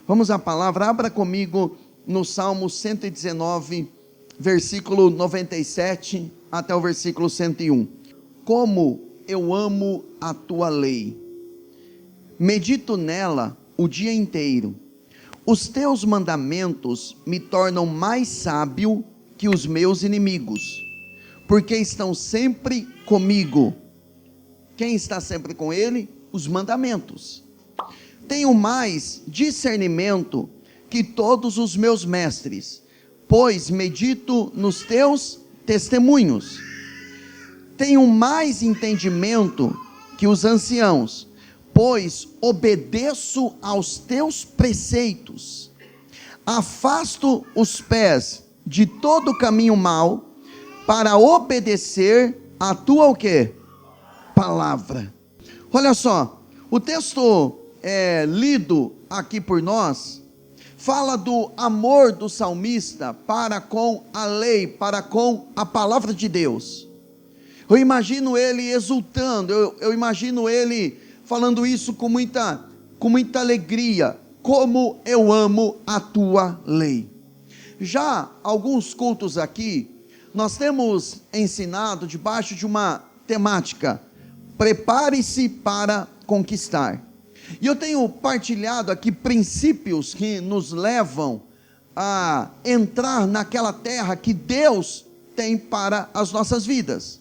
Vamos à palavra, abra comigo no Salmo 119, versículo 97 até o versículo 101. Como eu amo a tua lei, medito nela o dia inteiro. Os teus mandamentos me tornam mais sábio que os meus inimigos, porque estão sempre comigo. Quem está sempre com ele? Os mandamentos. Tenho mais discernimento que todos os meus mestres, pois medito nos teus testemunhos. Tenho mais entendimento que os anciãos, pois obedeço aos teus preceitos. Afasto os pés de todo caminho mau, para obedecer a tua o quê? Palavra. Olha só, o texto lido aqui por nós, fala do amor do salmista para com a lei, para com a palavra de Deus. Eu imagino ele exultando, eu imagino ele falando isso com muita alegria. Como eu amo a tua lei. Já alguns cultos aqui, nós temos ensinado debaixo de uma temática: prepare-se para conquistar. E eu tenho partilhado aqui princípios que nos levam a entrar naquela terra que Deus tem para as nossas vidas.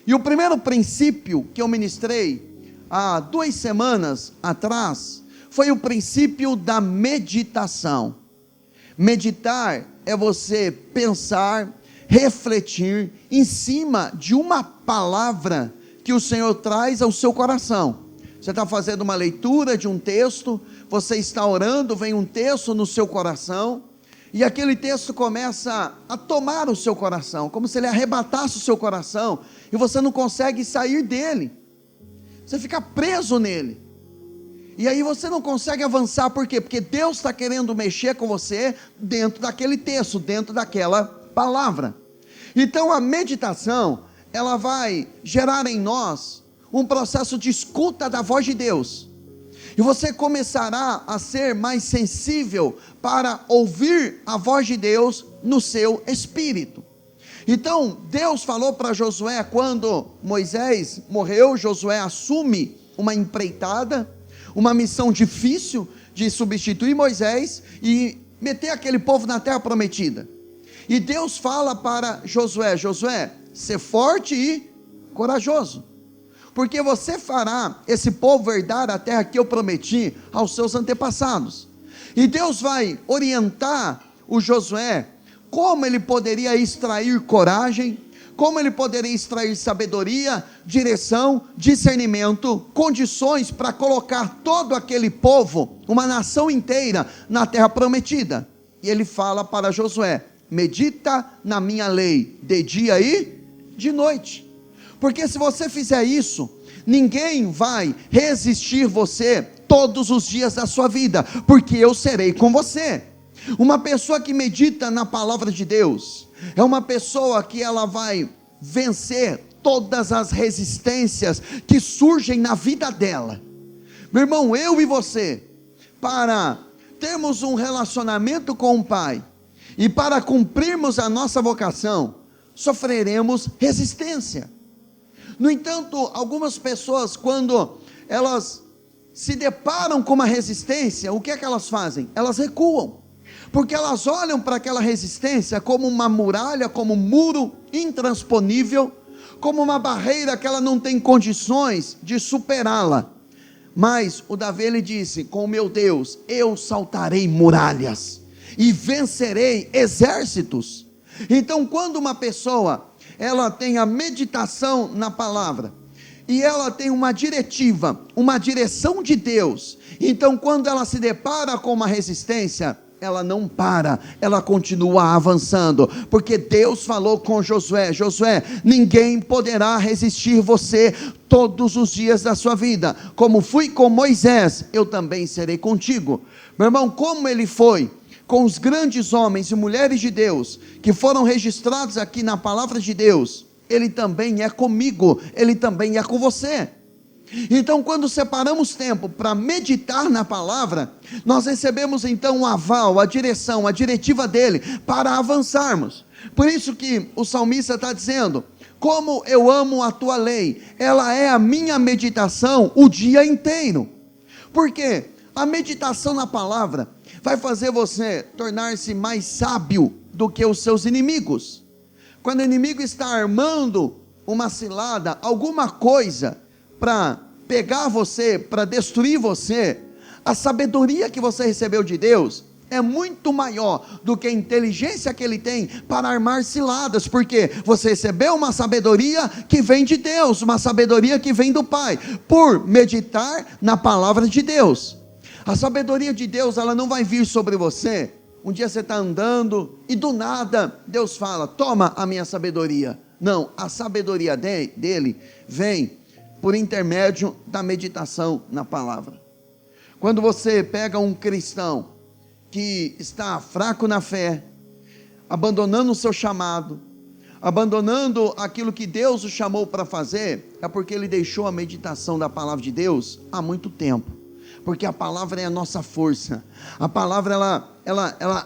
E o primeiro princípio que eu ministrei há 2 semanas atrás foi o princípio da meditação. Meditar é você pensar, refletir em cima de uma palavra que o Senhor traz ao seu coração. Você está fazendo uma leitura de um texto, você está orando, vem um texto no seu coração, e aquele texto começa a tomar o seu coração, como se ele arrebatasse o seu coração, e você não consegue sair dele, você fica preso nele, e aí você não consegue avançar. Por quê? Porque Deus está querendo mexer com você dentro daquele texto, dentro daquela palavra. Então a meditação, ela vai gerar em nós um processo de escuta da voz de Deus, e você começará a ser mais sensível para ouvir a voz de Deus no seu espírito. Então Deus falou para Josué, quando Moisés morreu, Josué assume uma empreitada, uma missão difícil de substituir Moisés e meter aquele povo na terra prometida. E Deus fala para Josué: Josué, ser forte e corajoso, porque você fará esse povo herdar a terra que eu prometi aos seus antepassados. E Deus vai orientar o Josué como ele poderia extrair coragem, como ele poderia extrair sabedoria, direção, discernimento, condições para colocar todo aquele povo, uma nação inteira, na terra prometida. E ele fala para Josué: medita na minha lei de dia e de noite, porque se você fizer isso, ninguém vai resistir você todos os dias da sua vida, porque eu serei com você. Uma pessoa que medita na palavra de Deus, é uma pessoa que ela vai vencer todas as resistências que surgem na vida dela. Meu irmão, eu e você, para termos um relacionamento com o Pai, e para cumprirmos a nossa vocação, sofreremos resistência. No entanto, algumas pessoas, quando elas se deparam com uma resistência, o que é que elas fazem? Elas recuam, porque elas olham para aquela resistência como uma muralha, como um muro intransponível, como uma barreira que ela não tem condições de superá-la. Mas o Davi, ele disse: com o meu Deus eu saltarei muralhas e vencerei exércitos. Então, quando uma pessoa ela tem a meditação na palavra, e ela tem uma diretiva, uma direção de Deus, então quando ela se depara com uma resistência, ela não para, ela continua avançando, porque Deus falou com Josué: Josué, ninguém poderá resistir você todos os dias da sua vida, como fui com Moisés, eu também serei contigo. Meu irmão, como ele foi com os grandes homens e mulheres de Deus, que foram registrados aqui na palavra de Deus, ele também é comigo, ele também é com você. Então, quando separamos tempo para meditar na palavra, nós recebemos então o aval, a direção, a diretiva dele para avançarmos. Por isso que o salmista está dizendo: como eu amo a tua lei, ela é a minha meditação o dia inteiro. Por quê? A meditação na palavra vai fazer você tornar-se mais sábio do que os seus inimigos. Quando o inimigo está armando uma cilada, alguma coisa para pegar você, para destruir você, a sabedoria que você recebeu de Deus é muito maior do que a inteligência que ele tem para armar ciladas, porque você recebeu uma sabedoria que vem de Deus, uma sabedoria que vem do Pai, por meditar na palavra de Deus. A sabedoria de Deus, ela não vai vir sobre você. Um dia você está andando e do nada Deus fala: toma a minha sabedoria. Não, a sabedoria dele vem por intermédio da meditação na palavra. Quando você pega um cristão que está fraco na fé, abandonando o seu chamado, abandonando aquilo que Deus o chamou para fazer, é porque ele deixou a meditação da palavra de Deus há muito tempo. Porque a palavra é a nossa força, a palavra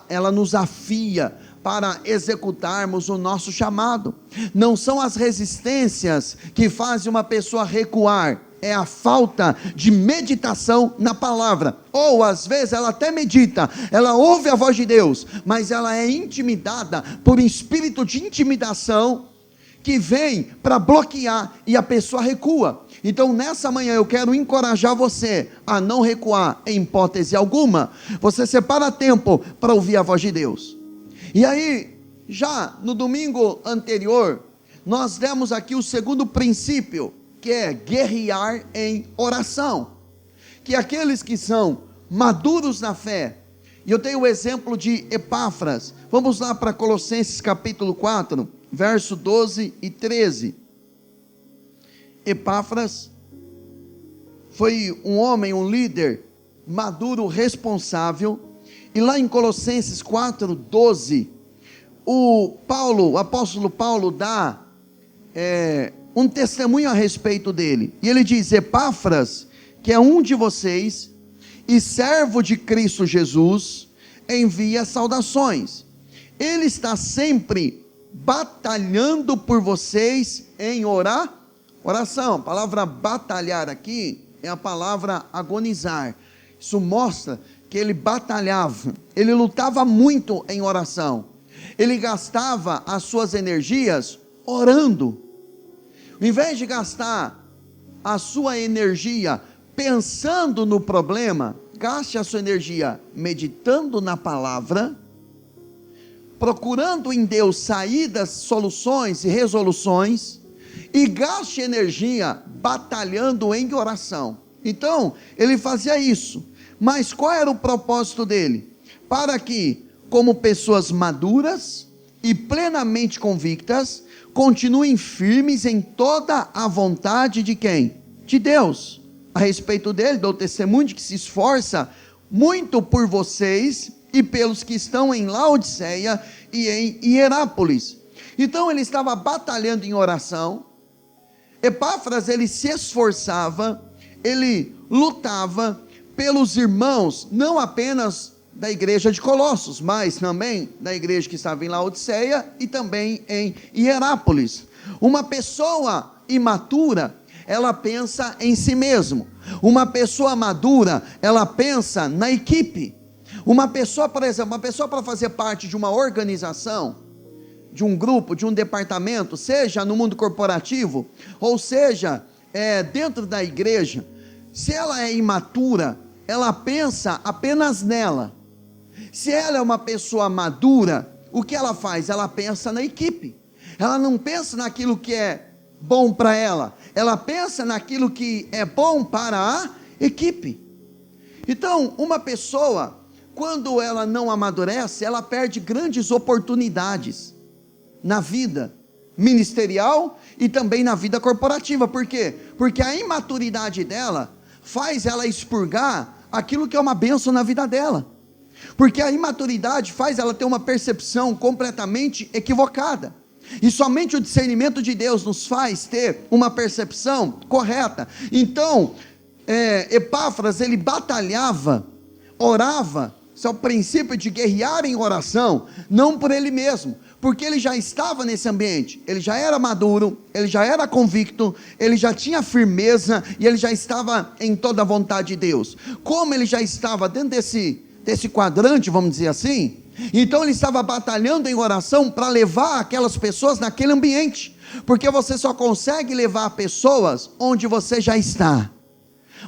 ela nos afia para executarmos o nosso chamado. Não são as resistências que fazem uma pessoa recuar, é a falta de meditação na palavra. Ou às vezes ela até medita, ela ouve a voz de Deus, mas ela é intimidada por um espírito de intimidação que vem para bloquear e a pessoa recua. Então nessa manhã eu quero encorajar você a não recuar em hipótese alguma. Você separa tempo para ouvir a voz de Deus. E aí, já no domingo anterior, nós demos aqui o segundo princípio, que é guerrear em oração. Que aqueles que são maduros na fé, e eu tenho o exemplo de Epáfras. Vamos lá para Colossenses capítulo 4, verso 12 e 13. Epáfras foi um homem, um líder maduro, responsável. E lá em Colossenses 4, 12, o apóstolo Paulo dá um testemunho a respeito dele. E ele diz: Epáfras, que é um de vocês e servo de Cristo Jesus, envia saudações. Ele está sempre batalhando por vocês em oração. A palavra batalhar aqui é a palavra agonizar. Isso mostra que ele batalhava, ele lutava muito em oração, ele gastava as suas energias orando. Ao invés de gastar a sua energia pensando no problema, gaste a sua energia meditando na palavra, procurando em Deus saídas, soluções e resoluções, e gaste energia batalhando em oração. Então, ele fazia isso. Mas qual era o propósito dele? Para que, como pessoas maduras e plenamente convictas, continuem firmes em toda a vontade de quem? De Deus. A respeito dele, dou testemunho de que se esforça muito por vocês e pelos que estão em Laodiceia e em Hierápolis. Então ele estava batalhando em oração. Epáfras, ele se esforçava, ele lutava pelos irmãos, não apenas da igreja de Colossos, mas também da igreja que estava em Laodiceia e também em Hierápolis. Uma pessoa imatura, ela pensa em si mesmo. Uma pessoa madura, ela pensa na equipe. Uma pessoa, por exemplo, uma pessoa para fazer parte de uma organização, de um grupo, de um departamento, seja no mundo corporativo, ou seja, dentro da igreja, se ela é imatura, ela pensa apenas nela. Se ela é uma pessoa madura, o que ela faz? Ela pensa na equipe. Ela não pensa naquilo que é bom para ela, ela pensa naquilo que é bom para a equipe. Então, uma pessoa, quando ela não amadurece, ela perde grandes oportunidades na vida ministerial e também na vida corporativa. Por quê? Porque a imaturidade dela faz ela expurgar aquilo que é uma bênção na vida dela. Porque a imaturidade faz ela ter uma percepção completamente equivocada. E somente o discernimento de Deus nos faz ter uma percepção correta. Então, Epáfras, ele batalhava, orava. Isso é o princípio de guerrear em oração, não por ele mesmo, porque ele já estava nesse ambiente, ele já era maduro, ele já era convicto, ele já tinha firmeza, e ele já estava em toda a vontade de Deus. Como ele já estava dentro desse quadrante, vamos dizer assim, então ele estava batalhando em oração para levar aquelas pessoas naquele ambiente, porque você só consegue levar pessoas onde você já está.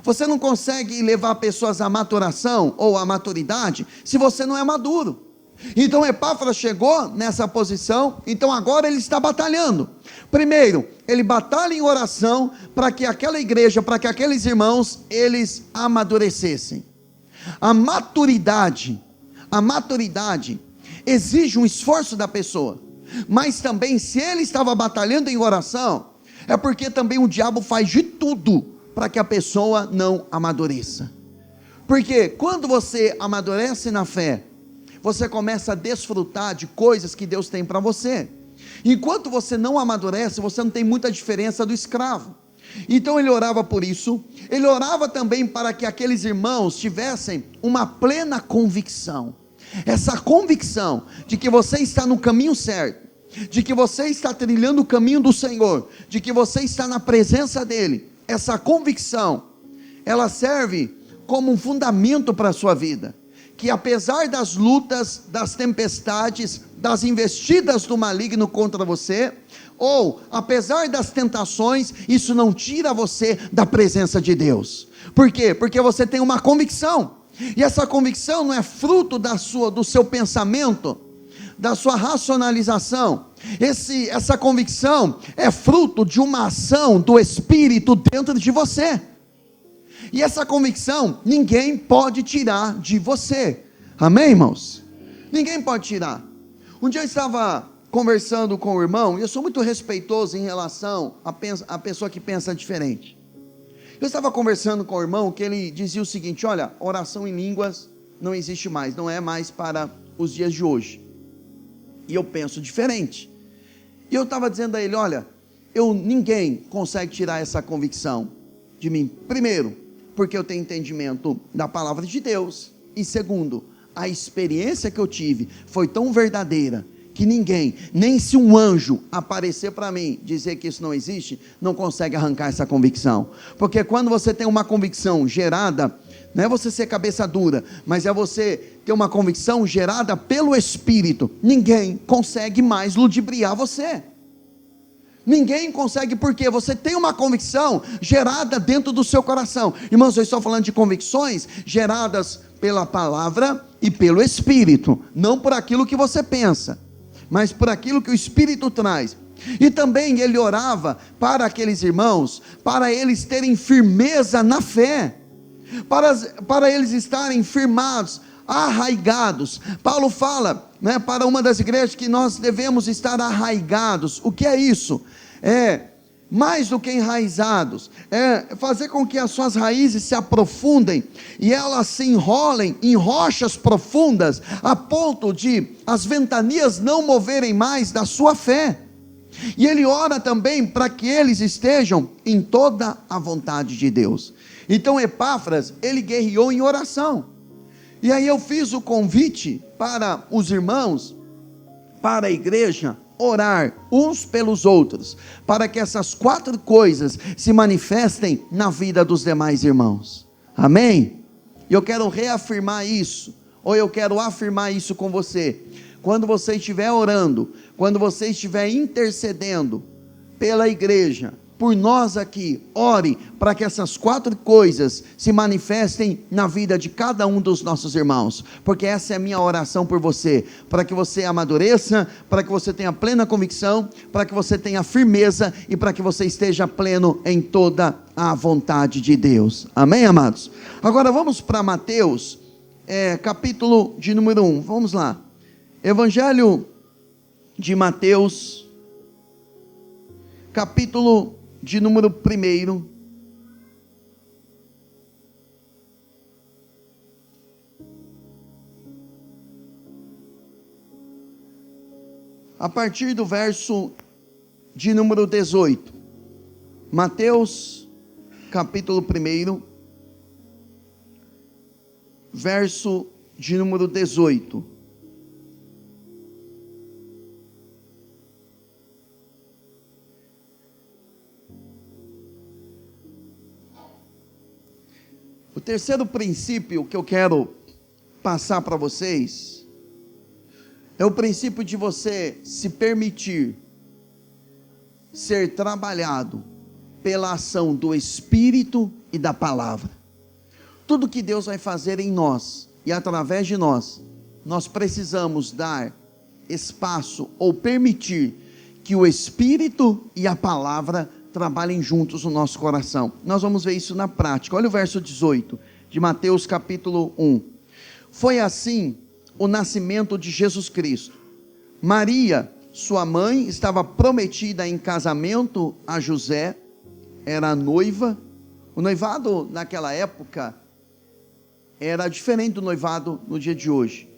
Você não consegue levar pessoas à maturação ou à maturidade se você não é maduro. Então Epáfras chegou nessa posição, então agora ele está batalhando. Primeiro, ele batalha em oração para que aquela igreja, para que aqueles irmãos, eles amadurecessem. A maturidade exige um esforço da pessoa, mas também, se ele estava batalhando em oração, é porque também o diabo faz de tudo para que a pessoa não amadureça. Porque quando você amadurece na fé, você começa a desfrutar de coisas que Deus tem para você. Enquanto você não amadurece, você não tem muita diferença do escravo. Então ele orava por isso, ele orava também para que aqueles irmãos tivessem uma plena convicção. Essa convicção de que você está no caminho certo, de que você está trilhando o caminho do Senhor, de que você está na presença dEle. Essa convicção, ela serve como um fundamento para a sua vida, que apesar das lutas, das tempestades, das investidas do maligno contra você, ou apesar das tentações, isso não tira você da presença de Deus. Por quê? Porque você tem uma convicção, e essa convicção não é fruto do seu pensamento, da sua racionalização. Essa convicção é fruto de uma ação do Espírito dentro de você, e essa convicção ninguém pode tirar de você. Amém, irmãos? Ninguém pode tirar. Um dia eu estava conversando com o irmão, e eu sou muito respeitoso em relação a pessoa que pensa diferente. Eu estava conversando com o irmão, que ele dizia o seguinte: olha, oração em línguas não existe mais, não é mais para os dias de hoje. E eu penso diferente. E eu estava dizendo a ele: olha, ninguém consegue tirar essa convicção de mim. Primeiro, porque eu tenho entendimento da palavra de Deus. E segundo, a experiência que eu tive foi tão verdadeira, que ninguém, nem se um anjo aparecer para mim, dizer que isso não existe, não consegue arrancar essa convicção. Porque quando você tem uma convicção gerada, não é você ser cabeça dura, mas é você ter uma convicção gerada pelo Espírito, ninguém consegue mais ludibriar você. Ninguém consegue, porque você tem uma convicção gerada dentro do seu coração. Irmãos, eu estou falando de convicções geradas pela palavra e pelo Espírito, não por aquilo que você pensa, mas por aquilo que o Espírito traz. E também ele orava para aqueles irmãos, para eles terem firmeza na fé, para eles estarem firmados, arraigados. Paulo fala, para uma das igrejas, que nós devemos estar arraigados. O que é isso? Mais do que enraizados, fazer com que as suas raízes se aprofundem, e elas se enrolem em rochas profundas, a ponto de as ventanias não moverem mais da sua fé. E ele ora também para que eles estejam em toda a vontade de Deus. Então Epáfras, ele guerreou em oração. E aí eu fiz o convite para os irmãos, para a igreja, orar uns pelos outros, para que essas 4 coisas se manifestem na vida dos demais irmãos. Amém? E eu quero reafirmar isso, ou eu quero afirmar isso com você. Quando você estiver orando, quando você estiver intercedendo pela igreja, por nós aqui, ore para que essas 4 coisas se manifestem na vida de cada um dos nossos irmãos, porque essa é a minha oração por você, para que você amadureça, para que você tenha plena convicção, para que você tenha firmeza, e para que você esteja pleno em toda a vontade de Deus. Amém, amados? Agora vamos para Mateus, capítulo de número 1, vamos lá. Evangelho de Mateus, capítulo de número 1. a partir do verso de número 18. Mateus, capítulo 1, verso de número 18. O terceiro princípio que eu quero passar para vocês é o princípio de você se permitir ser trabalhado pela ação do Espírito e da palavra. Tudo que Deus vai fazer em nós e através de nós, nós precisamos dar espaço ou permitir que o Espírito e a palavra trabalhem juntos no nosso coração. Nós vamos ver isso na prática. Olha o verso 18 de Mateus capítulo 1. Foi assim o nascimento de Jesus Cristo. Maria, sua mãe, estava prometida em casamento a José, era noiva. O noivado naquela época era diferente do noivado no dia de hoje.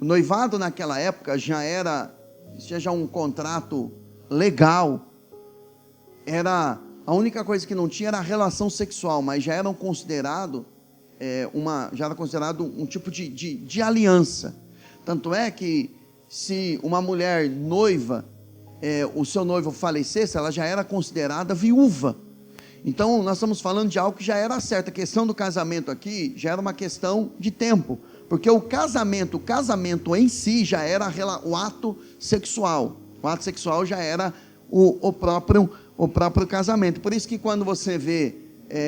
O noivado naquela época já era um contrato legal. Era a única coisa que não tinha era a relação sexual, mas já era considerado um tipo de aliança. Tanto é que se uma mulher noiva, o seu noivo falecesse, ela já era considerada viúva. Então nós estamos falando de algo que já era certo. A questão do casamento aqui já era uma questão de tempo, porque o casamento em si já era o ato sexual. O ato sexual já era o próprio casamento. Por isso que quando você vê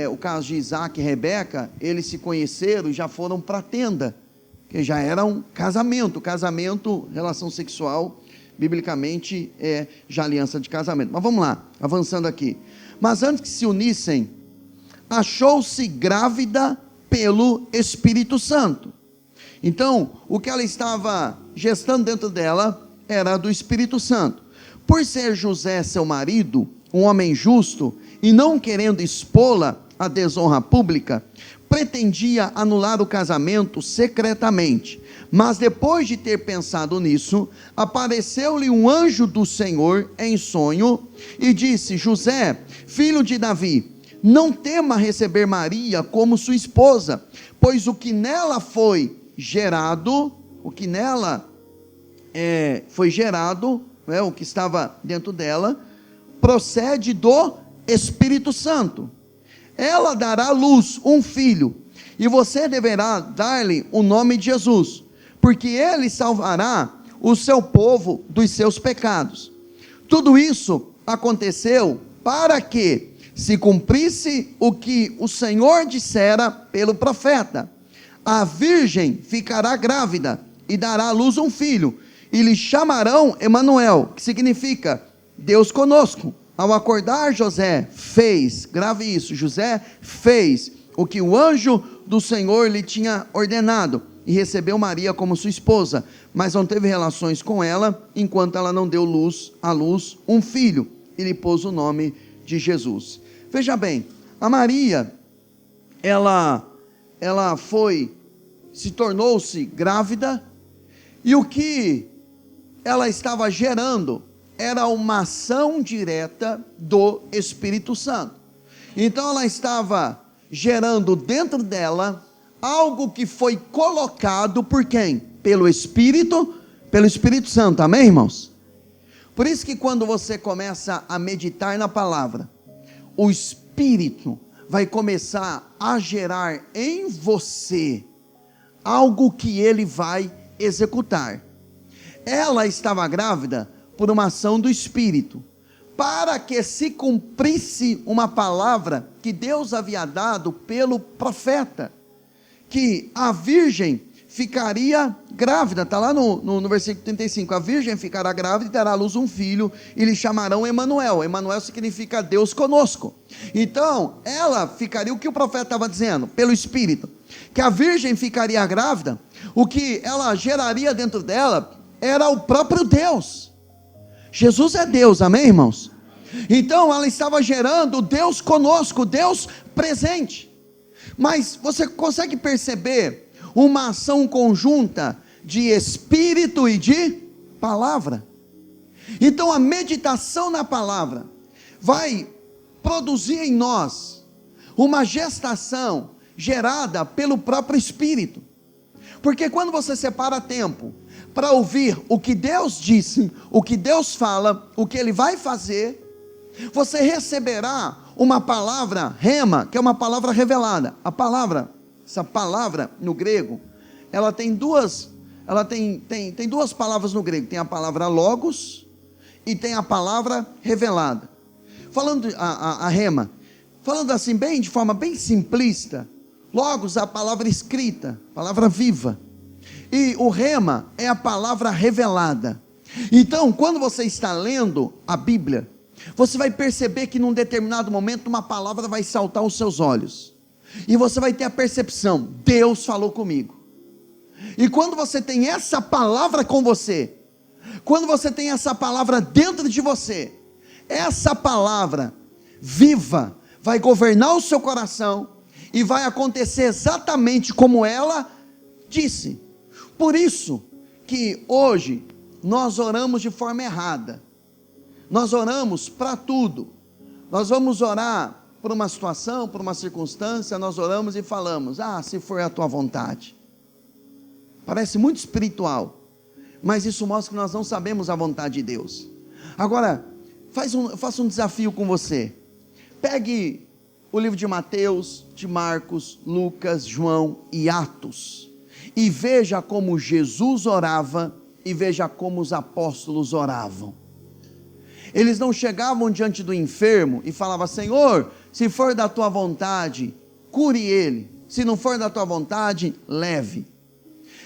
o caso de Isaac e Rebeca, eles se conheceram e já foram para a tenda, que já era um casamento. Casamento, relação sexual, biblicamente é já aliança de casamento. Mas vamos lá, avançando aqui. Mas antes que se unissem, achou-se grávida pelo Espírito Santo. Então, o que ela estava gestando dentro dela era do Espírito Santo. Por ser José seu marido, um homem justo, e não querendo expô-la à desonra pública, pretendia anular o casamento secretamente. Mas depois de ter pensado nisso, apareceu-lhe um anjo do Senhor em sonho e disse: José, filho de Davi, não tema receber Maria como sua esposa, pois o que nela foi gerado, o que estava dentro dela, procede do Espírito Santo. Ela dará à luz um filho, e você deverá dar-lhe o nome de Jesus, porque ele salvará o seu povo dos seus pecados. Tudo isso aconteceu para que se cumprisse o que o Senhor dissera pelo profeta: a virgem ficará grávida e dará à luz um filho, e lhe chamarão Emanuel, que significa Deus conosco. Ao acordar, José fez o que o anjo do Senhor lhe tinha ordenado, e recebeu Maria como sua esposa, mas não teve relações com ela, enquanto ela não deu à luz um filho, e lhe pôs o nome de Jesus. Veja bem, a Maria, ela tornou-se grávida, e o que ela estava gerando era uma ação direta do Espírito Santo. Então ela estava gerando dentro dela algo que foi colocado por quem? Pelo Espírito Santo, amém, irmãos? Por isso que quando você começa a meditar na palavra, o Espírito vai começar a gerar em você algo que ele vai executar. Ela estava grávida por uma ação do Espírito, para que se cumprisse uma palavra que Deus havia dado pelo profeta, que a virgem ficaria grávida. Está lá no versículo 35, a virgem ficará grávida e dará à luz um filho, e lhe chamarão Emanuel. Emanuel significa Deus conosco. Então, ela ficaria, o que o profeta estava dizendo, pelo Espírito, que a virgem ficaria grávida, o que ela geraria dentro dela, era o próprio Deus. Jesus é Deus, amém, irmãos? Então ela estava gerando Deus conosco, Deus presente. Mas você consegue perceber uma ação conjunta de Espírito e de palavra? Então a meditação na palavra vai produzir em nós uma gestação gerada pelo próprio Espírito. Porque quando você separa tempo para ouvir o que Deus disse, o que Deus fala, o que Ele vai fazer, você receberá uma palavra rema, que é uma palavra revelada. Essa palavra no grego, ela tem duas palavras no grego. Tem a palavra logos e tem a palavra revelada. Falando a rema, falando assim bem, de forma bem simplista, logos é a palavra escrita, palavra viva. E o rema é a palavra revelada. Então, quando você está lendo a Bíblia, você vai perceber que num determinado momento uma palavra vai saltar aos seus olhos. E você vai ter a percepção, Deus falou comigo. E quando você tem essa palavra com você, quando você tem essa palavra dentro de você, essa palavra viva vai governar o seu coração e vai acontecer exatamente como ela disse. Por isso que hoje nós oramos de forma errada. Nós oramos para tudo. Nós vamos orar por uma situação, por uma circunstância, nós oramos e falamos, se for a tua vontade. Parece muito espiritual, mas isso mostra que nós não sabemos a vontade de Deus. Agora, faça um desafio com você. Pegue o livro de Mateus, de Marcos, Lucas, João e Atos, e veja como Jesus orava, e veja como os apóstolos oravam. Eles não chegavam diante do enfermo e falavam, Senhor, se for da tua vontade, cure ele. Se não for da tua vontade, leve.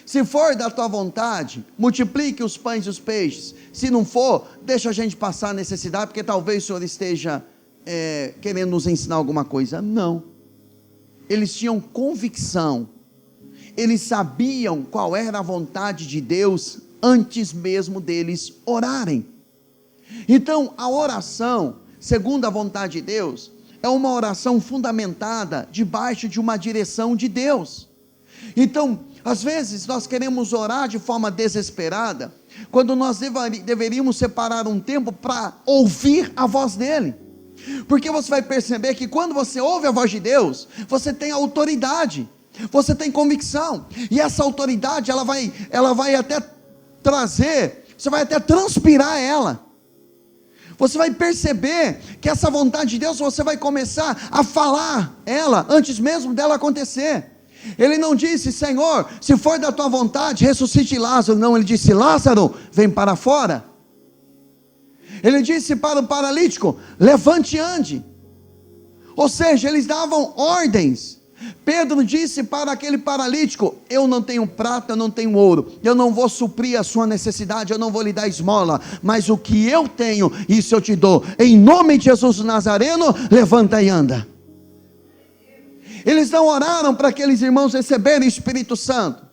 Se for da tua vontade, multiplique os pães e os peixes. Se não for, deixa a gente passar a necessidade, porque talvez o Senhor esteja querendo nos ensinar alguma coisa. Não. Eles tinham convicção. Eles sabiam qual era a vontade de Deus antes mesmo deles orarem. Então, a oração, segundo a vontade de Deus, é uma oração fundamentada debaixo de uma direção de Deus. Então, às vezes nós queremos orar de forma desesperada, quando nós deveríamos separar um tempo para ouvir a voz dele. Porque você vai perceber que quando você ouve a voz de Deus, você tem autoridade, você tem convicção, e essa autoridade ela vai até trazer, você vai até transpirar ela. Você vai perceber que essa vontade de Deus, você vai começar a falar ela, antes mesmo dela acontecer. Ele não disse, Senhor, se for da tua vontade, ressuscite Lázaro. Não, ele disse, Lázaro, vem para fora. Ele disse para o paralítico, levante e ande. Ou seja, eles davam ordens. Pedro disse para aquele paralítico, eu não tenho prata, eu não tenho ouro, eu não vou suprir a sua necessidade, eu não vou lhe dar esmola, mas o que eu tenho, isso eu te dou. Em nome de Jesus Nazareno, levanta e anda. Eles não oraram para aqueles irmãos receberem o Espírito Santo.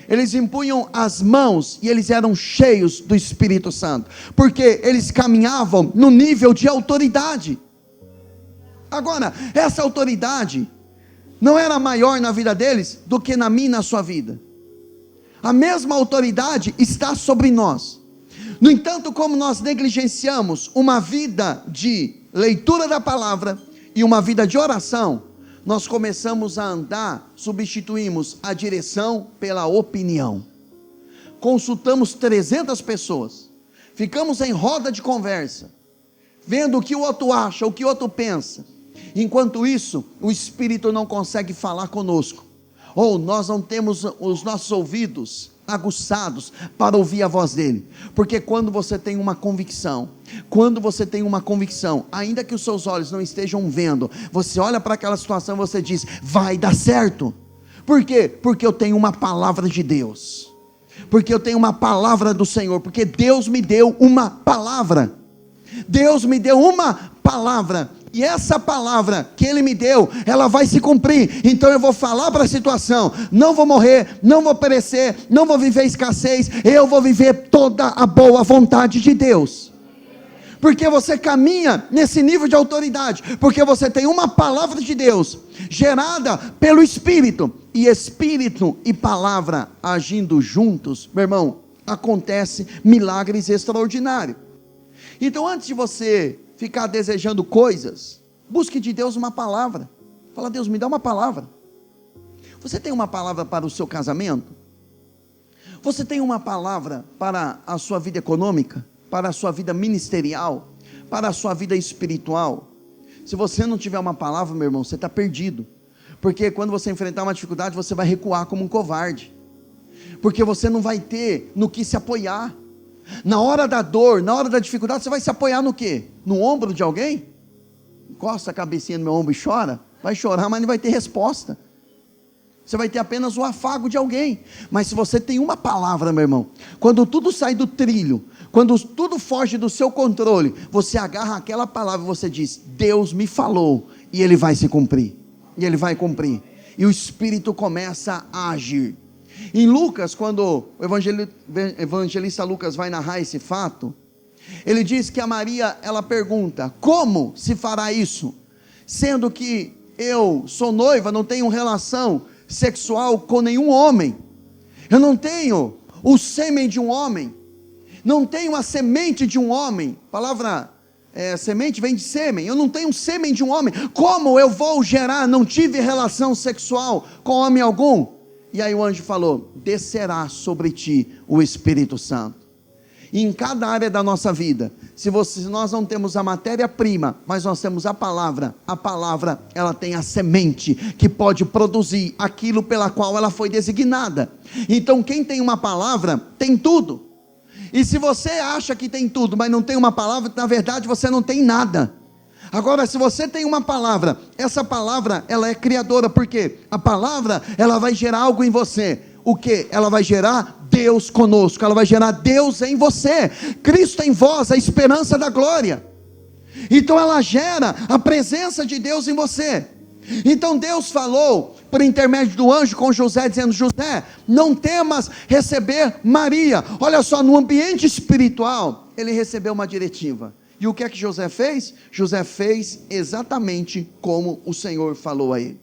Eles impunham as mãos e eles eram cheios do Espírito Santo, porque eles caminhavam no nível de autoridade. Agora, essa autoridade não era maior na vida deles do que na minha e na sua vida. A mesma autoridade está sobre nós. No entanto, como nós negligenciamos uma vida de leitura da palavra e uma vida de oração, nós começamos a andar, substituímos a direção pela opinião. Consultamos 300 pessoas, ficamos em roda de conversa, vendo o que o outro acha, o que o outro pensa. Enquanto isso, o Espírito não consegue falar conosco, ou nós não temos os nossos ouvidos aguçados para ouvir a voz dele. Porque quando você tem uma convicção, ainda que os seus olhos não estejam vendo, você olha para aquela situação e você diz, vai dar certo. Por quê? Porque eu tenho uma palavra de Deus, porque eu tenho uma palavra do Senhor, porque Deus me deu uma palavra. Deus me deu uma palavra, e essa palavra que Ele me deu, ela vai se cumprir. Então eu vou falar para a situação, não vou morrer, não vou perecer, não vou viver escassez, eu vou viver toda a boa vontade de Deus. Porque você caminha nesse nível de autoridade, porque você tem uma palavra de Deus, gerada pelo Espírito, e Espírito e palavra agindo juntos, meu irmão, acontece milagres extraordinários. Então, antes de você ficar desejando coisas, busque de Deus uma palavra. Fala: Deus, me dá uma palavra. Você tem uma palavra para o seu casamento? Você tem uma palavra para a sua vida econômica? Para a sua vida ministerial? Para a sua vida espiritual? Se você não tiver uma palavra, meu irmão, você está perdido. Porque quando você enfrentar uma dificuldade, você vai recuar como um covarde. Porque você não vai ter no que se apoiar. Na hora da dor, na hora da dificuldade, você vai se apoiar no quê? No ombro de alguém? Encosta a cabecinha no meu ombro e chora? Vai chorar, mas não vai ter resposta. Você vai ter apenas o afago de alguém. Mas se você tem uma palavra, meu irmão, quando tudo sai do trilho, quando tudo foge do seu controle, você agarra aquela palavra e você diz: Deus me falou, e Ele vai se cumprir. E Ele vai cumprir. E o Espírito começa a agir. Em Lucas, quando o evangelista Lucas vai narrar esse fato, ele diz que a Maria, ela pergunta: como se fará isso? Sendo que eu sou noiva, não tenho relação sexual com nenhum homem. Eu não tenho o sêmen de um homem. Não tenho a semente de um homem. A palavra semente vem de sêmen. Eu não tenho o sêmen de um homem. Como eu vou gerar? Não tive relação sexual com homem algum. E aí o anjo falou: descerá sobre ti o Espírito Santo. E em cada área da nossa vida, se nós não temos a matéria-prima, mas nós temos a palavra, ela tem a semente que pode produzir aquilo pela qual ela foi designada. Então quem tem uma palavra, tem tudo. E se você acha que tem tudo, mas não tem uma palavra, na verdade você não tem nada. Agora, se você tem uma palavra, essa palavra, ela é criadora, porque a palavra, ela vai gerar algo em você. O que? Ela vai gerar Deus conosco, ela vai gerar Deus em você, Cristo em vós, a esperança da glória. Então ela gera a presença de Deus em você. Então Deus falou por intermédio do anjo com José, dizendo: José, não temas receber Maria. Olha só, no ambiente espiritual, ele recebeu uma diretiva. E o que é que José fez? José fez exatamente como o Senhor falou a ele.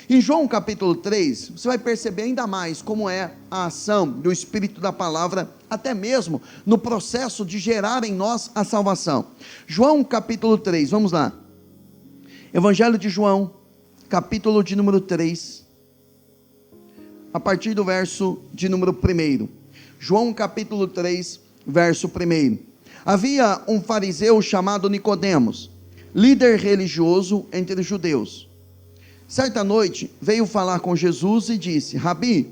Em João capítulo 3, você vai perceber ainda mais como é a ação do Espírito da Palavra, até mesmo no processo de gerar em nós a salvação. João capítulo 3, vamos lá. Evangelho de João, capítulo de número 3, a partir do verso de número 1. João capítulo 3, verso 1. Havia um fariseu chamado Nicodemos, líder religioso entre os judeus. Certa noite veio falar com Jesus e disse: Rabi,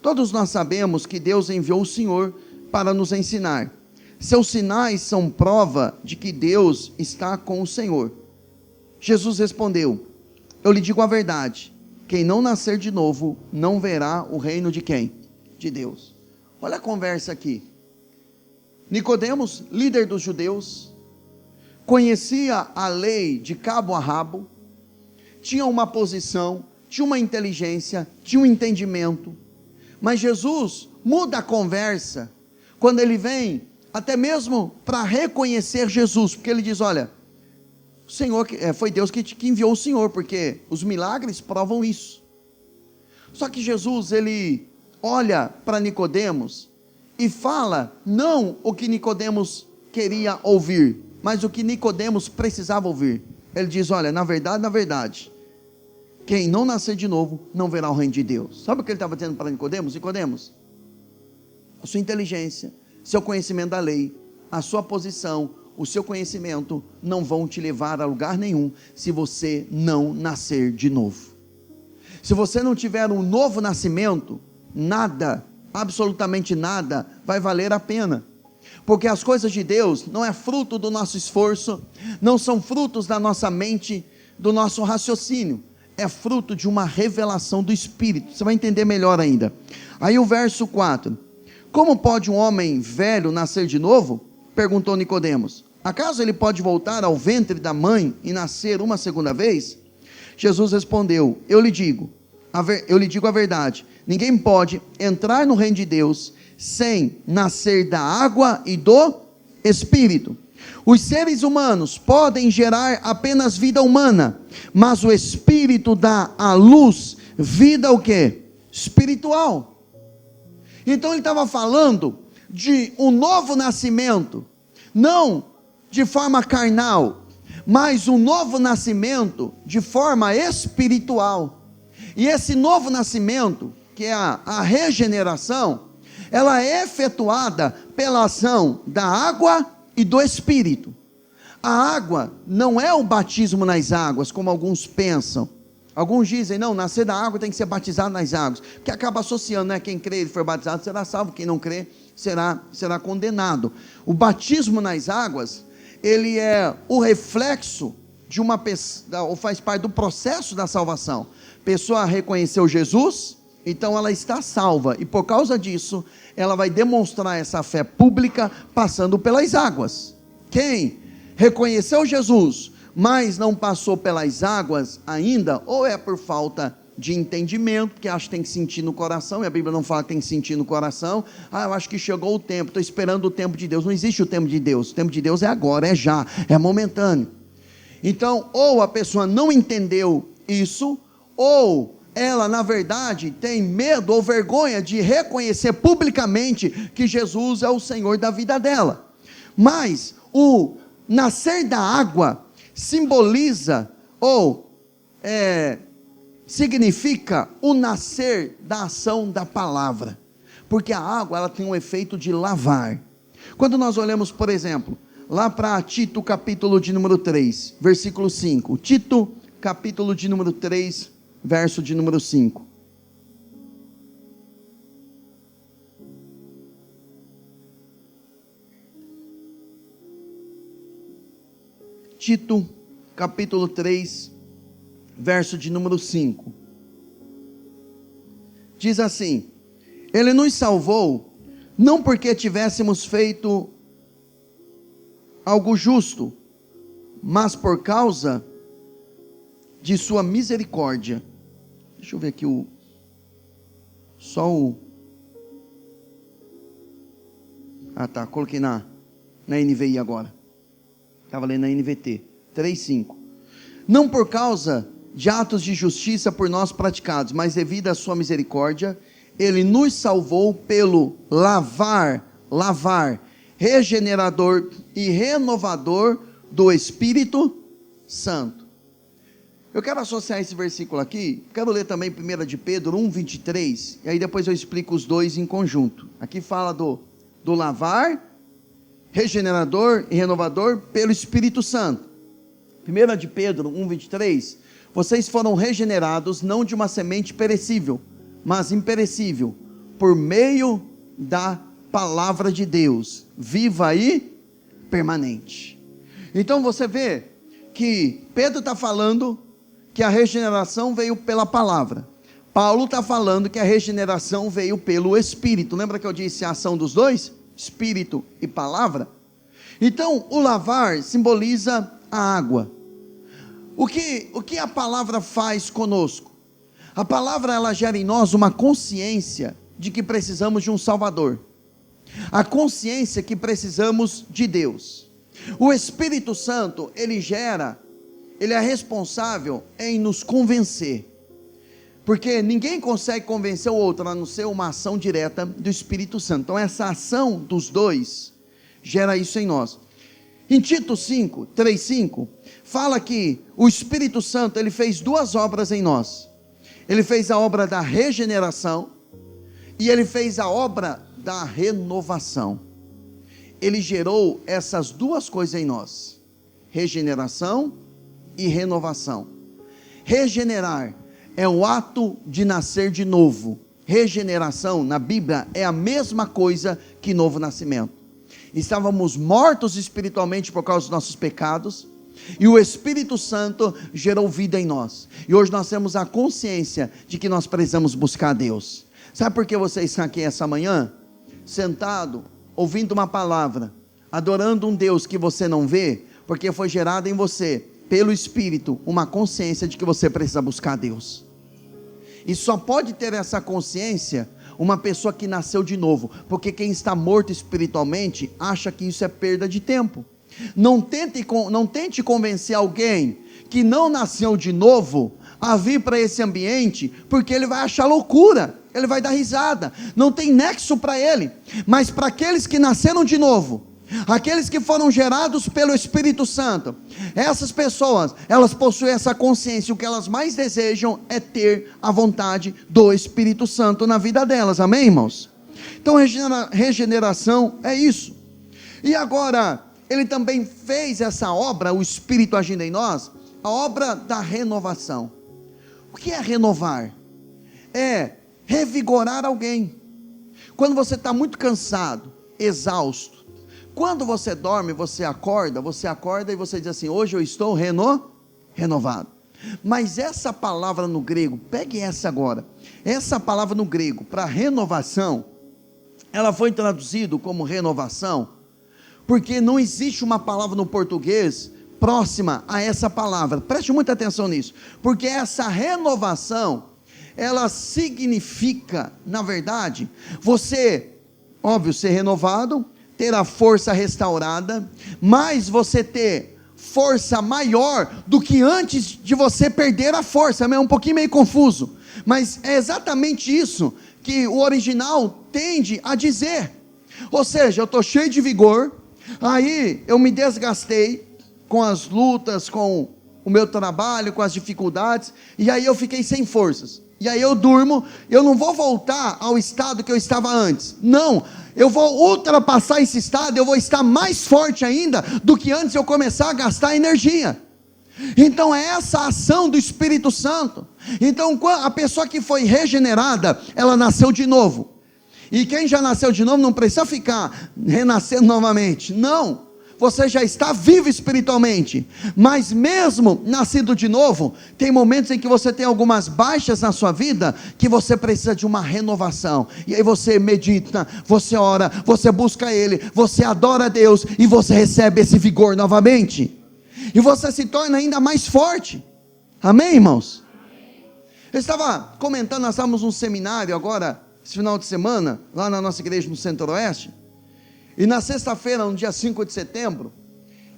todos nós sabemos que Deus enviou o Senhor para nos ensinar. Seus sinais são prova de que Deus está com o Senhor. Jesus respondeu: eu lhe digo a verdade, quem não nascer de novo não verá o reino de quem? De Deus. Olha a conversa aqui. Nicodemos, líder dos judeus, conhecia a lei de cabo a rabo, tinha uma posição, tinha uma inteligência, tinha um entendimento, mas Jesus muda a conversa, quando ele vem, até mesmo para reconhecer Jesus, porque ele diz: olha, o Senhor, foi Deus que enviou o Senhor, porque os milagres provam isso. Só que Jesus, ele olha para Nicodemos, e fala, não o que Nicodemos queria ouvir, mas o que Nicodemos precisava ouvir. Ele diz: olha, na verdade, quem não nascer de novo, não verá o reino de Deus. Sabe o que ele estava dizendo para Nicodemos? Nicodemos, a sua inteligência, seu conhecimento da lei, a sua posição, o seu conhecimento, não vão te levar a lugar nenhum, se você não nascer de novo. Se você não tiver um novo nascimento, nada, absolutamente nada, vai valer a pena. Porque as coisas de Deus não é fruto do nosso esforço, não são frutos da nossa mente, do nosso raciocínio, é fruto de uma revelação do Espírito. Você vai entender melhor ainda. Aí o verso 4, como pode um homem velho nascer de novo? Perguntou Nicodemos, acaso ele pode voltar ao ventre da mãe e nascer uma segunda vez? Jesus respondeu, eu lhe digo a verdade, ninguém pode entrar no reino de Deus sem nascer da água e do Espírito. Os seres humanos podem gerar apenas vida humana, mas o Espírito dá à luz vida o quê? Espiritual. Então ele estava falando de um novo nascimento, não de forma carnal, mas um novo nascimento de forma espiritual. E esse novo nascimento, que é a regeneração, ela é efetuada pela ação da água e do Espírito. A água não é o batismo nas águas, como alguns pensam. Alguns dizem, não, nascer da água tem que ser batizado nas águas, porque acaba associando, né? Quem crê e for batizado será salvo, quem não crê será condenado. O batismo nas águas, ele é o reflexo de uma pessoa, ou faz parte do processo da salvação. A pessoa reconheceu Jesus, então ela está salva, e por causa disso, ela vai demonstrar essa fé pública, passando pelas águas. Quem reconheceu Jesus, mas não passou pelas águas ainda, ou é por falta de entendimento, porque acha que tem que sentir no coração, e a Bíblia não fala que tem que sentir no coração. Eu acho que chegou o tempo, estou esperando o tempo de Deus. Não existe o tempo de Deus, o tempo de Deus é agora, é já, é momentâneo. Então, ou a pessoa não entendeu isso, ou ela, na verdade, tem medo ou vergonha de reconhecer publicamente que Jesus é o Senhor da vida dela. Mas o nascer da água simboliza ou significa o nascer da ação da palavra, porque a água ela tem um efeito de lavar. Quando nós olhamos, por exemplo, lá para Tito capítulo de número 3, versículo 5, Tito capítulo de número 3, verso de número 5. Tito capítulo 3, verso de número 5, diz assim: Ele nos salvou, não porque tivéssemos feito algo justo, mas por causa de sua misericórdia. Deixa eu ver aqui coloquei na NVI agora, estava lendo na NVT, 3:5. Não por causa de atos de justiça por nós praticados, mas devido à sua misericórdia, Ele nos salvou pelo lavar, regenerador e renovador do Espírito Santo. Eu quero associar esse versículo aqui, quero ler também 1 de Pedro 1:23, e aí depois eu explico os dois em conjunto. Aqui fala do lavar, regenerador e renovador pelo Espírito Santo. 1 de Pedro 1:23, vocês foram regenerados não de uma semente perecível, mas imperecível, por meio da palavra de Deus, viva e permanente. Então você vê que Pedro está falando que a regeneração veio pela palavra. Paulo está falando que a regeneração veio pelo Espírito. Lembra que eu disse a ação dos dois? Espírito e palavra. Então o lavar simboliza a água. O que a palavra faz conosco? A palavra ela gera em nós uma consciência de que precisamos de um Salvador. A consciência que precisamos de Deus. O Espírito Santo, ele é responsável em nos convencer. Porque ninguém consegue convencer o outro, a não ser uma ação direta do Espírito Santo. Então essa ação dos dois gera isso em nós. Em Tito 3:5, fala que o Espírito Santo, ele fez duas obras em nós. Ele fez a obra da regeneração e ele fez a obra da renovação. Ele gerou essas duas coisas em nós: regeneração e renovação. Regenerar é o ato de nascer de novo. Regeneração na Bíblia é a mesma coisa que novo nascimento. Estávamos mortos espiritualmente por causa dos nossos pecados, e o Espírito Santo gerou vida em nós, e hoje nós temos a consciência de que nós precisamos buscar Deus. Sabe por que você está aqui essa manhã? Sentado, ouvindo uma palavra, adorando um Deus que você não vê, porque foi gerado em você, pelo Espírito, uma consciência de que você precisa buscar Deus. E só pode ter essa consciência uma pessoa que nasceu de novo, porque quem está morto espiritualmente acha que isso é perda de tempo. Não tente convencer alguém que não nasceu de novo a vir para esse ambiente, porque ele vai achar loucura. ele vai dar risada, não tem nexo para ele. Mas para aqueles que nasceram de novo, aqueles que foram gerados pelo Espírito Santo, essas pessoas, elas possuem essa consciência, o que elas mais desejam é ter a vontade do Espírito Santo na vida delas, amém, irmãos? Então regeneração é isso. E agora, ele também fez essa obra, o Espírito agindo em nós, a obra da renovação. O que é renovar? É revigorar alguém. Quando você está muito cansado, exausto, quando você dorme, você acorda e você diz assim: hoje eu estou renovado. Mas essa palavra no grego, pegue essa agora, essa palavra no grego para renovação, ela foi traduzida como renovação, porque não existe uma palavra no português próxima a essa palavra. Preste muita atenção nisso, porque essa renovação, ela significa, na verdade, você, óbvio, ser renovado, ter a força restaurada, mas você ter força maior do que antes de você perder a força. É um pouquinho meio confuso, mas é exatamente isso que o original tende a dizer. Ou seja, eu estou cheio de vigor, aí eu me desgastei com as lutas, com o meu trabalho, com as dificuldades, e aí eu fiquei sem forças, e aí eu durmo, eu não vou voltar ao estado que eu estava antes, não, eu vou ultrapassar esse estado, eu vou estar mais forte ainda, do que antes eu começar a gastar energia. Então é essa ação do Espírito Santo. Então a pessoa que foi regenerada, ela nasceu de novo, e quem já nasceu de novo, não precisa ficar renascendo novamente, não, você já está vivo espiritualmente, mas mesmo nascido de novo, tem momentos em que você tem algumas baixas na sua vida, que você precisa de uma renovação, e aí você medita, você ora, você busca Ele, você adora a Deus, e você recebe esse vigor novamente, e você se torna ainda mais forte, amém, irmãos? Eu estava comentando, nós estávamos num seminário agora, esse final de semana, lá na nossa igreja no Centro-Oeste, e na sexta-feira, no dia 5 de setembro,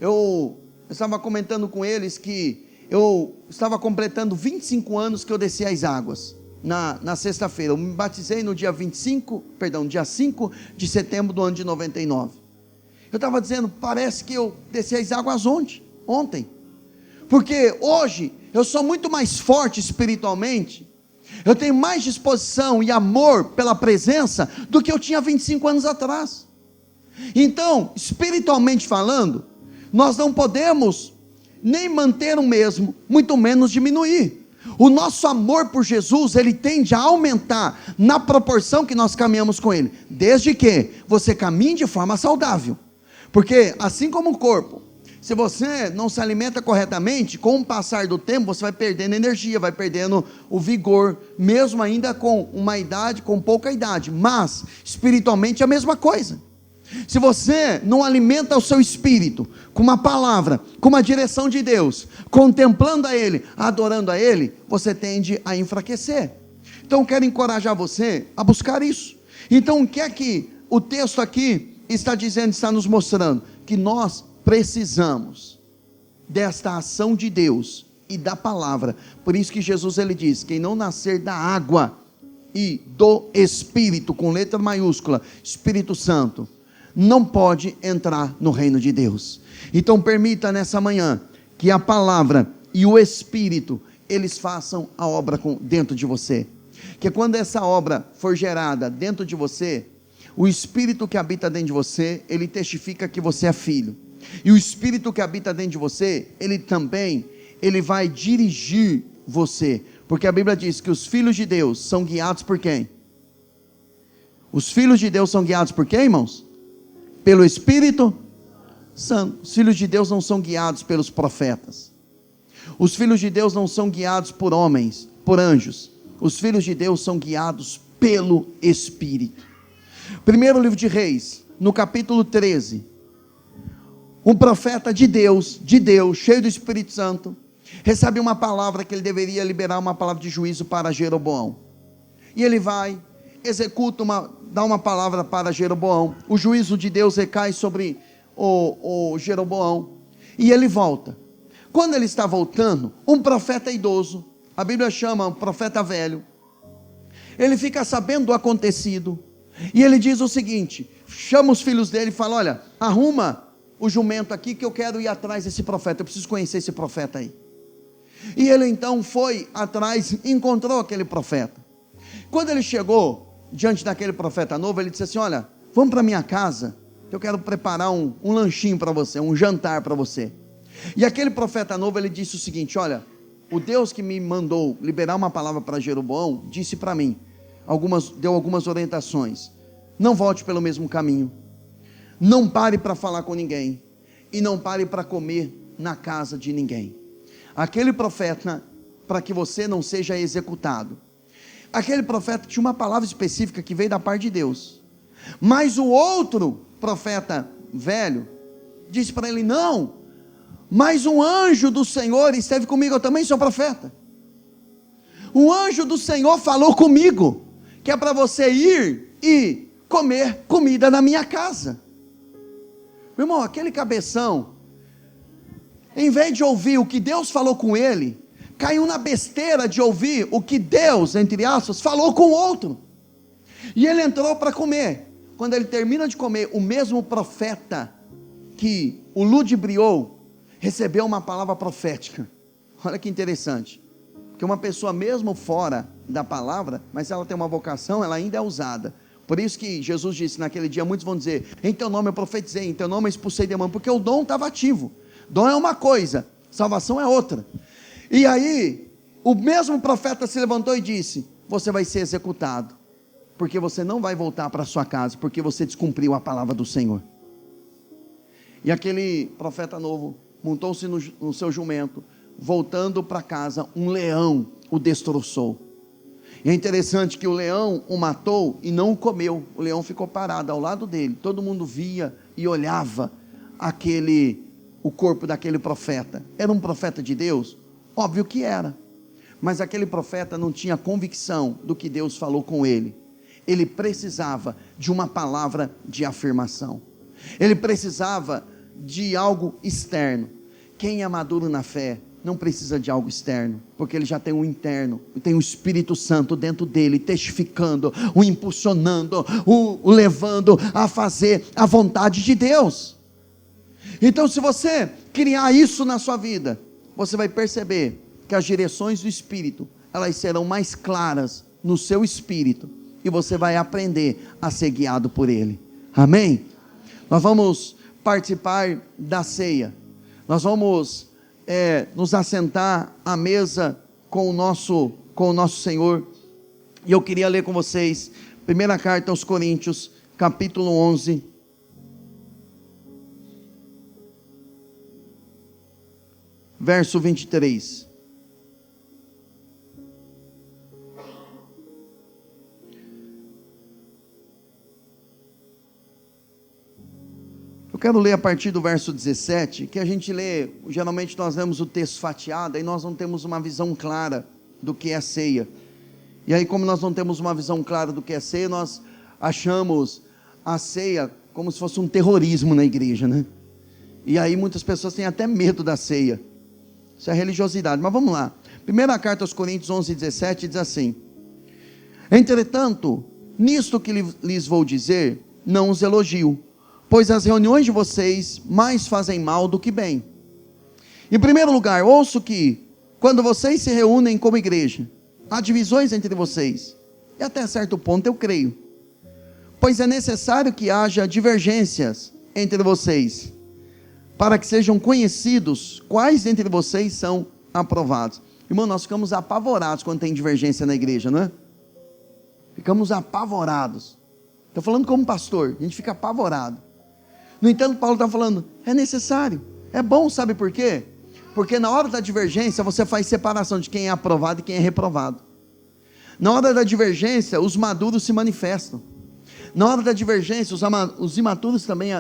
eu estava comentando com eles que eu estava completando 25 anos que eu desci as águas, na sexta-feira. Eu me batizei no dia 5 de setembro do ano de 99. Eu estava dizendo, parece que eu desci as águas ontem, porque hoje eu sou muito mais forte espiritualmente, eu tenho mais disposição e amor pela presença do que eu tinha 25 anos atrás. Então, espiritualmente falando, nós não podemos nem manter o mesmo, muito menos diminuir. O nosso amor por Jesus, ele tende a aumentar na proporção que nós caminhamos com Ele, desde que você caminhe de forma saudável, porque assim como o corpo, se você não se alimenta corretamente, com o passar do tempo, você vai perdendo energia, vai perdendo o vigor, mesmo ainda com uma idade, com pouca idade, mas espiritualmente é a mesma coisa. Se você não alimenta o seu espírito com uma palavra, com uma direção de Deus, contemplando a Ele, adorando a Ele, você tende a enfraquecer. Então quero encorajar você a buscar isso. Então o que é que o texto aqui está dizendo, está nos mostrando? Que nós precisamos desta ação de Deus e da palavra. Por isso que Jesus ele diz, quem não nascer da água e do Espírito, com letra maiúscula, Espírito Santo, não pode entrar no reino de Deus. Então permita nessa manhã que a palavra e o Espírito, eles façam a obra dentro de você, que quando essa obra for gerada dentro de você, o Espírito que habita dentro de você, ele testifica que você é filho, e o Espírito que habita dentro de você, ele vai dirigir você, porque a Bíblia diz que os filhos de Deus são guiados por quem? Os filhos de Deus são guiados por quem, irmãos? Pelo Espírito Santo. Os filhos de Deus não são guiados pelos profetas, os filhos de Deus não são guiados por homens, por anjos, os filhos de Deus são guiados pelo Espírito. Primeiro livro de Reis, no capítulo 13, um profeta de Deus, cheio do Espírito Santo, recebe uma palavra que ele deveria liberar, uma palavra de juízo para Jeroboão, e ele vai, executa dá uma palavra para Jeroboão, o juízo de Deus recai sobre o Jeroboão, e ele volta. Quando ele está voltando, um profeta idoso, a Bíblia chama um profeta velho, ele fica sabendo do acontecido, e ele diz o seguinte, chama os filhos dele e fala, olha, arruma o jumento aqui que eu quero ir atrás desse profeta, eu preciso conhecer esse profeta aí. E ele então foi atrás, encontrou aquele profeta. Quando ele chegou diante daquele profeta novo, ele disse assim, olha, vamos para minha casa, eu quero preparar um lanchinho para você, um jantar para você. E aquele profeta novo, ele disse o seguinte, olha, o Deus que me mandou liberar uma palavra para Jeroboão, disse para mim, deu algumas orientações, não volte pelo mesmo caminho, não pare para falar com ninguém, e não pare para comer na casa de ninguém. Aquele profeta, para que você não seja executado, aquele profeta tinha uma palavra específica que veio da parte de Deus, mas o outro profeta velho, disse para ele, não, mas um anjo do Senhor esteve comigo, eu também sou profeta, o anjo do Senhor falou comigo, que é para você ir e comer comida na minha casa. Meu irmão, aquele cabeção, em vez de ouvir o que Deus falou com ele, caiu na besteira de ouvir o que Deus, entre aspas, falou com o outro, e ele entrou para comer. Quando ele termina de comer, o mesmo profeta que o ludibriou, recebeu uma palavra profética. Olha que interessante, porque uma pessoa mesmo fora da palavra, mas se ela tem uma vocação, ela ainda é usada. Por isso que Jesus disse naquele dia, muitos vão dizer, em teu nome eu profetizei, em teu nome eu expulsei demônio, porque o dom estava ativo. Dom é uma coisa, salvação é outra. E aí, o mesmo profeta se levantou e disse, você vai ser executado, porque você não vai voltar para sua casa, porque você descumpriu a palavra do Senhor. E aquele profeta novo, montou-se no seu jumento, voltando para casa, um leão o destroçou. E é interessante que o leão o matou e não o comeu, o leão ficou parado ao lado dele, todo mundo via e olhava o corpo daquele profeta. Era um profeta de Deus? Óbvio que era, mas aquele profeta não tinha convicção do que Deus falou com ele. Ele precisava de uma palavra de afirmação, ele precisava de algo externo. Quem é maduro na fé não precisa de algo externo, porque ele já tem um interno, tem o Espírito Santo dentro dele, testificando, o impulsionando, o levando a fazer a vontade de Deus. Então, se você criar isso na sua vida, você vai perceber que as direções do Espírito, elas serão mais claras no seu espírito, e você vai aprender a ser guiado por Ele. Amém? Nós vamos participar da ceia, nós vamos nos assentar à mesa com o nosso Senhor, e eu queria ler com vocês, primeira carta aos Coríntios, capítulo 11, verso 23, eu quero ler a partir do verso 17, que a gente lê, geralmente nós lemos o texto fatiado, e nós não temos uma visão clara do que é ceia, e aí como nós não temos uma visão clara do que é ceia, nós achamos a ceia como se fosse um terrorismo na igreja, né? E aí muitas pessoas têm até medo da ceia, isso é religiosidade, mas vamos lá, primeira carta aos Coríntios 11, 17, diz assim, entretanto, nisto que lhes vou dizer, não os elogio, pois as reuniões de vocês mais fazem mal do que bem. Em primeiro lugar, ouço que, quando vocês se reúnem como igreja, há divisões entre vocês, e até certo ponto eu creio, pois é necessário que haja divergências entre vocês, para que sejam conhecidos quais entre vocês são aprovados. Irmão, nós ficamos apavorados quando tem divergência na igreja, não é? Ficamos apavorados. Estou falando como pastor, a gente fica apavorado. No entanto, Paulo está falando, é necessário, é bom, sabe por quê? Porque na hora da divergência, você faz separação de quem é aprovado e quem é reprovado. Na hora da divergência, os maduros se manifestam. Na hora da divergência, os imaturos também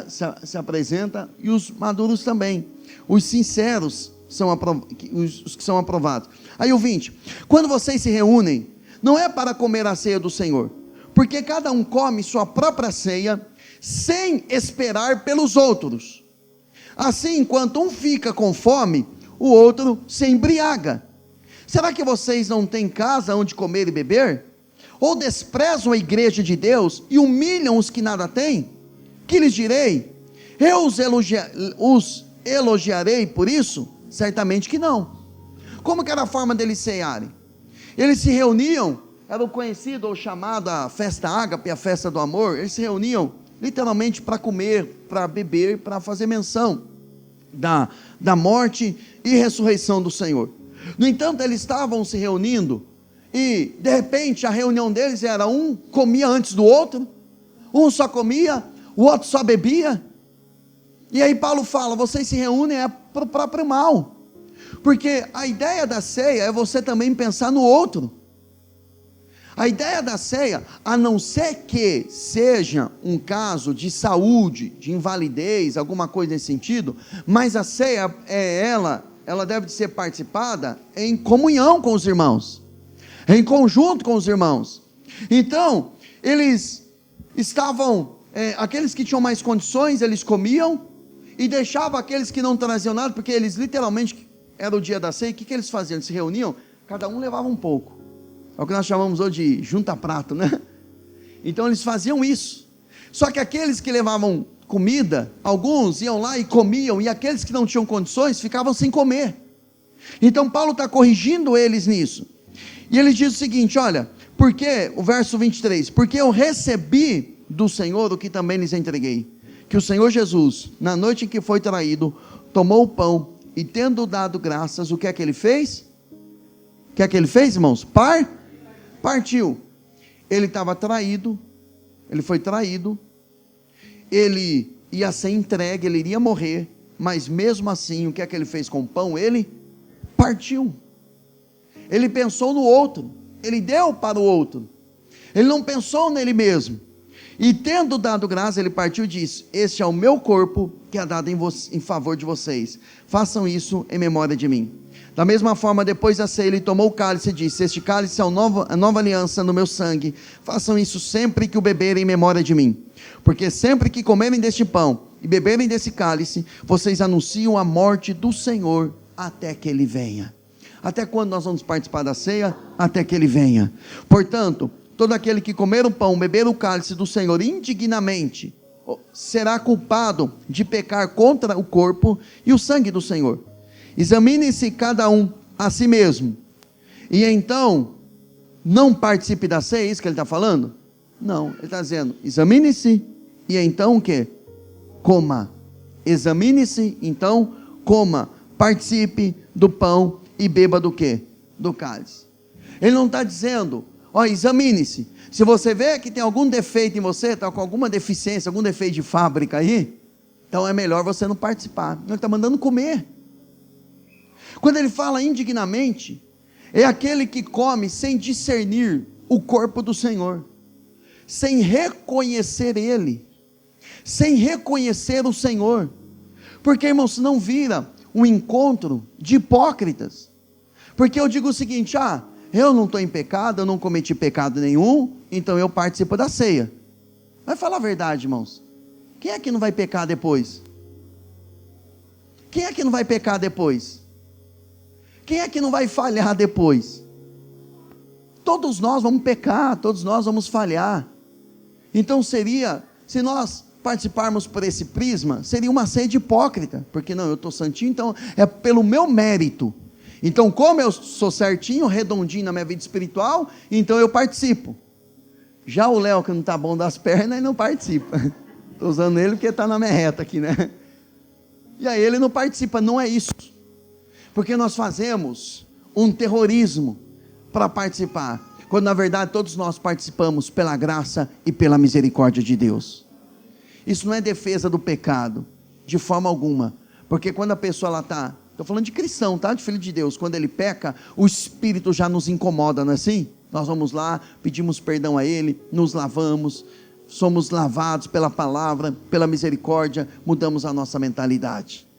se apresentam, e os maduros também. Os sinceros são os que são aprovados. Aí o 20, quando vocês se reúnem, não é para comer a ceia do Senhor, porque cada um come sua própria ceia, sem esperar pelos outros. Assim, enquanto um fica com fome, o outro se embriaga. Será que vocês não têm casa onde comer e beber? ou desprezam a igreja de Deus e humilham os que nada têm, que lhes direi? Eu os elogiarei por isso? Certamente que não. Como que era a forma deles cearem? Eles se reuniam, era o conhecido ou chamada festa ágape, a festa do amor. Eles se reuniam literalmente para comer, para beber, para fazer menção da morte e ressurreição do Senhor. No entanto, eles estavam se reunindo e de repente a reunião deles era: um comia antes do outro, um só comia, o outro só bebia. E aí Paulo fala: vocês se reúnem para o próprio mal, porque a ideia da ceia é você também pensar no outro. A ideia da ceia, a não ser que seja um caso de saúde, de invalidez, alguma coisa nesse sentido, mas a ceia ela deve ser participada em comunhão com os irmãos, em conjunto com os irmãos. Então, eles estavam, aqueles que tinham mais condições, eles comiam, e deixavam aqueles que não traziam nada, porque eles literalmente, era o dia da ceia. O que eles faziam? Eles se reuniam, cada um levava um pouco, é o que nós chamamos hoje de junta-prato, né? Então eles faziam isso, só que aqueles que levavam comida, alguns iam lá e comiam, e aqueles que não tinham condições, ficavam sem comer. Então Paulo está corrigindo eles nisso, e ele diz o seguinte: olha, porque, o verso 23, porque eu recebi do Senhor o que também lhes entreguei, que o Senhor Jesus, na noite em que foi traído, tomou o pão, e tendo dado graças, o que é que ele fez? O que é que ele fez, irmãos? Partiu. Ele estava traído, ele foi traído, ele ia ser entregue, ele iria morrer, mas mesmo assim, o que é que ele fez com o pão? Ele partiu. Ele pensou no outro, ele deu para o outro, ele não pensou nele mesmo. E tendo dado graça, ele partiu e disse: este é o meu corpo, que é dado em favor de vocês, façam isso em memória de mim. Da mesma forma, depois da ceia, ele tomou o cálice e disse: este cálice é a nova aliança no meu sangue, façam isso sempre que o beberem em memória de mim, porque sempre que comerem deste pão e beberem desse cálice, vocês anunciam a morte do Senhor até que ele venha. Até quando nós vamos participar da ceia? Até que ele venha. Portanto, todo aquele que comer o pão, beber o cálice do Senhor indignamente, será culpado de pecar contra o corpo e o sangue do Senhor. Examine-se cada um a si mesmo, e então não participe da ceia. É isso que ele está falando? Não, ele está dizendo: examine-se, e então o que? Coma. Examine-se, então coma, participe do pão e beba do que? Do cálice. Ele não está dizendo: examine-se, se você vê que tem algum defeito em você, está com alguma deficiência, algum defeito de fábrica aí, então é melhor você não participar. Ele está mandando comer. Quando ele fala indignamente, é aquele que come sem discernir o corpo do Senhor, sem reconhecer Ele, sem reconhecer o Senhor, porque, irmãos, não vira um encontro de hipócritas, porque eu digo o seguinte: eu não estou em pecado, eu não cometi pecado nenhum, então eu participo da ceia. Vai falar a verdade, irmãos, quem é que não vai pecar depois? Quem é que não vai pecar depois? Quem é que não vai falhar depois? Todos nós vamos pecar, todos nós vamos falhar. Então seria, se nós participarmos por esse prisma, seria uma ceia de hipócrita, porque não, eu estou santinho, então é pelo meu mérito. Então, como eu sou certinho, redondinho na minha vida espiritual, então eu participo. Já o Léo, que não está bom das pernas, ele não participa. Estou usando ele porque está na minha reta aqui, né? E aí ele não participa. Não é isso, porque nós fazemos um terrorismo para participar, quando na verdade todos nós participamos pela graça e pela misericórdia de Deus. Isso não é defesa do pecado, de forma alguma, porque quando a pessoa está, estou falando de cristão, tá? De filho de Deus, quando ele peca, o Espírito já nos incomoda, não é assim? Nós vamos lá, pedimos perdão a Ele, nos lavamos, somos lavados pela palavra, pela misericórdia, mudamos a nossa mentalidade.